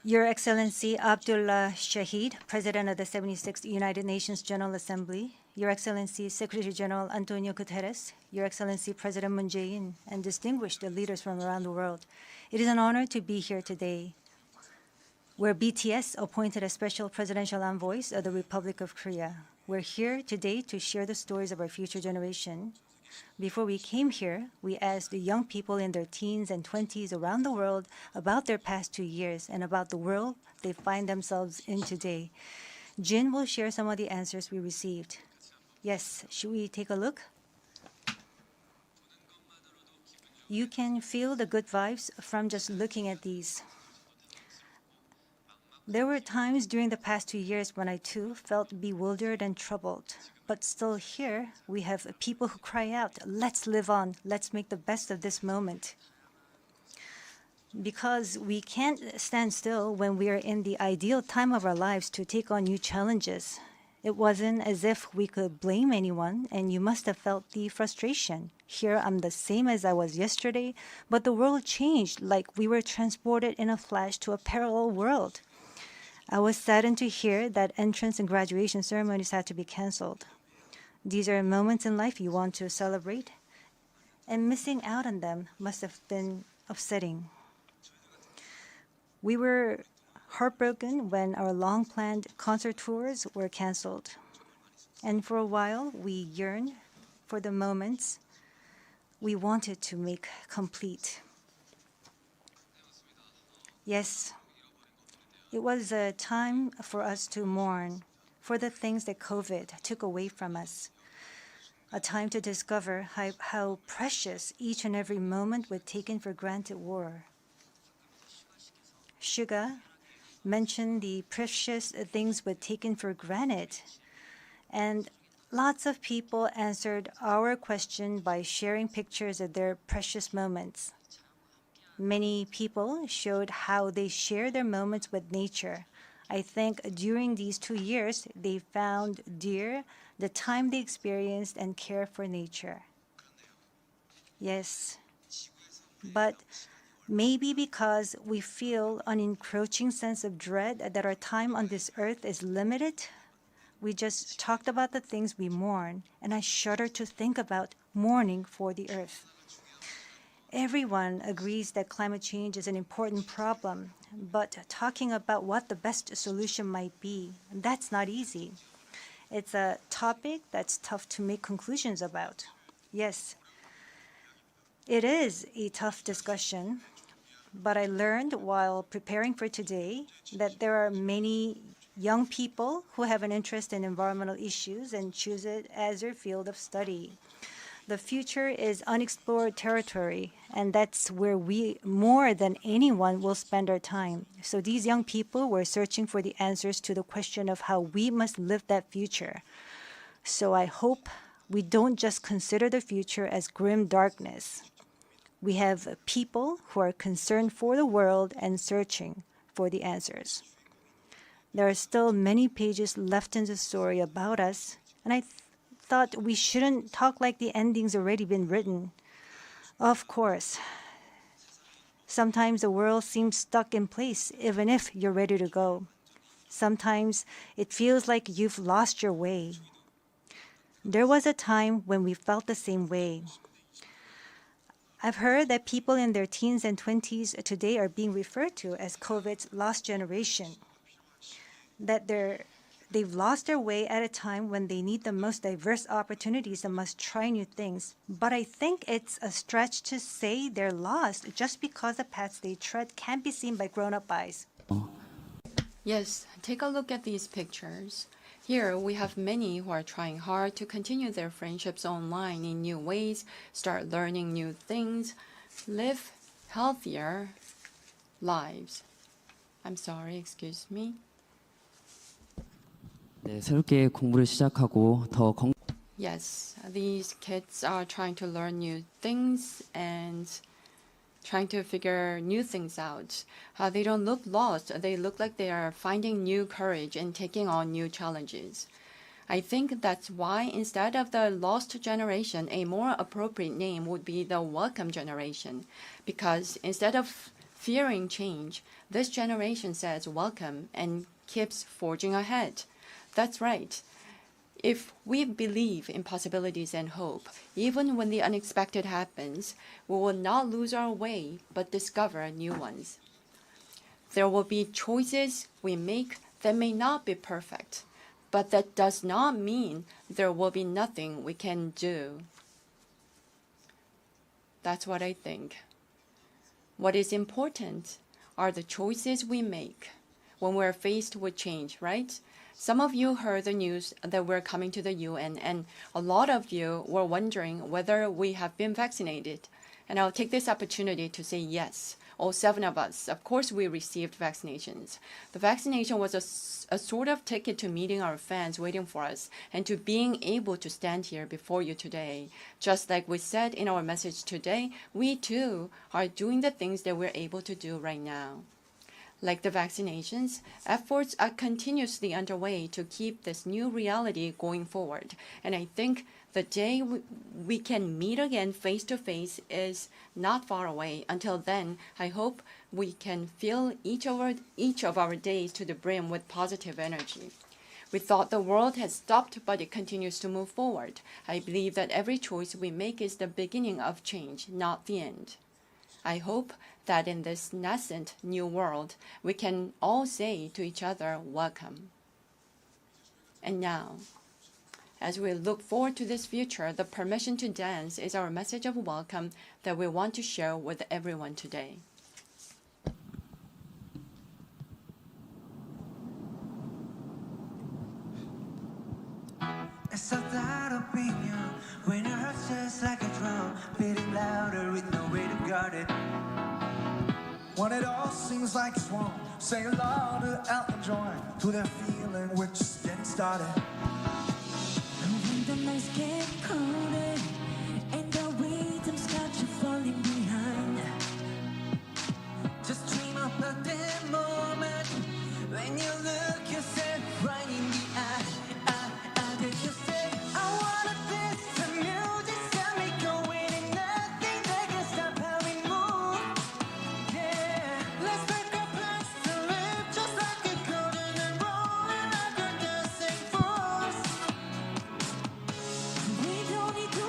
Your Excellency Abdullah Shahid, President of the 76th United Nations General Assembly, Your Excellency Secretary General Antonio Guterres, Your Excellency President Moon Jae-in, and distinguished leaders from around the world, it is an honor to be here today. We're BTS, appointed as Special Presidential Envoys of the Republic of Korea. We're here today to share the stories of our future generation. Before we came here, we asked the young people in their teens and 20s around the world about their past 2 years and about the world they find themselves in today. Jin will share some of the answers we received. Yes, should we take a look? You can feel the good vibes from just looking at these. There were times during the past 2 years when I too felt bewildered and troubled. But still here, we have people who cry out, let's live on, let's make the best of this moment. Because we can't stand still when we are in the ideal time of our lives to take on new challenges. It wasn't as if we could blame anyone, and you must have felt the frustration. Here I'm the same as I was yesterday, but the world changed like we were transported in a flash to a parallel world. I was saddened to hear that entrance and graduation ceremonies had to be canceled. These are moments in life you want to celebrate, and missing out on them must have been upsetting. We were heartbroken when our long-planned concert tours were canceled. And for a while, we yearned for the moments we wanted to make complete. Yes, it was a time for us to mourn for the things that COVID took away from us. A time to discover how precious each and every moment we taken for granted were. Suga mentioned the precious things we'd taken for granted, and lots of people answered our question by sharing pictures of their precious moments. Many people showed how they share their moments with nature. I think during these 2 years, they found dear the time they experienced and care for nature. Yes, but maybe because we feel an encroaching sense of dread that our time on this earth is limited, we just talked about the things we mourn, and I shudder to think about mourning for the earth. Everyone agrees that climate change is an important problem, but talking about what the best solution might be, that's not easy. It's a topic that's tough to make conclusions about. Yes, it is a tough discussion, but I learned while preparing for today that there are many young people who have an interest in environmental issues and choose it as their field of study. The future is unexplored territory, and that's where we, more than anyone, will spend our time. So these young people were searching for the answers to the question of how we must live that future. So I hope we don't just consider the future as grim darkness. We have people who are concerned for the world and searching for the answers. There are still many pages left in the story about us, and I thought we shouldn't talk like the ending's already been written. Of course, sometimes the world seems stuck in place even if you're ready to go. Sometimes it feels like you've lost your way. There was a time when we felt the same way. I've heard that people in their teens and 20s today are being referred to as COVID's lost generation, that they've lost their way at a time when they need the most diverse opportunities and must try new things. But I think it's a stretch to say they're lost just because the paths they tread can't be seen by grown-up eyes. Yes, take a look at these pictures. Here we have many who are trying hard to continue their friendships online in new ways, start learning new things, live healthier lives. I'm sorry, excuse me. 네, 새롭게 공부를 시작하고 더 Yes, these kids are trying to learn new things and trying to figure new things out. They don't look lost. They look like they are finding new courage and taking on new challenges. I think that's why instead of the lost generation, a more appropriate name would be the welcome generation. Because instead of fearing change, this generation says welcome and keeps forging ahead. That's right. If we believe in possibilities and hope, even when the unexpected happens, we will not lose our way but discover new ones. There will be choices we make that may not be perfect, but that does not mean there will be nothing we can do. That's what I think. What is important are the choices we make when we're faced with change, right? Some of you heard the news that we're coming to the UN, and a lot of you were wondering whether we have been vaccinated. And I'll take this opportunity to say yes. All 7 of us, of course, we received vaccinations. The vaccination was a sort of ticket to meeting our fans waiting for us and to being able to stand here before you today. Just like we said in our message today, we too are doing the things that we're able to do right now. Like the vaccinations, efforts are continuously underway to keep this new reality going forward. And I think the day we can meet again face to face is not far away. Until then, I hope we can fill each of our days to the brim with positive energy. We thought the world had stopped, but it continues to move forward. I believe that every choice we make is the beginning of change, not the end. I hope that in this nascent new world, we can all say to each other, welcome. And now, as we look forward to this future, the permission to dance is our message of welcome that we want to share with everyone today. It's a that opinion when your heart's just like a drum, beating louder with no way to guard it. When it all seems like it's wrong, say aloud to Elton John, to that feeling we're just getting started. And when the nights get colder and the rhythms got you falling behind, just dream about that moment when you look yourself right in the eye. Then you say, I wanna dance to music, got me going, and nothing that can stop how we move. Yeah, let's make our plans to live just like a golden and rolling like a dancing force. We don't need to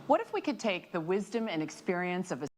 What if we could take the wisdom and experience of a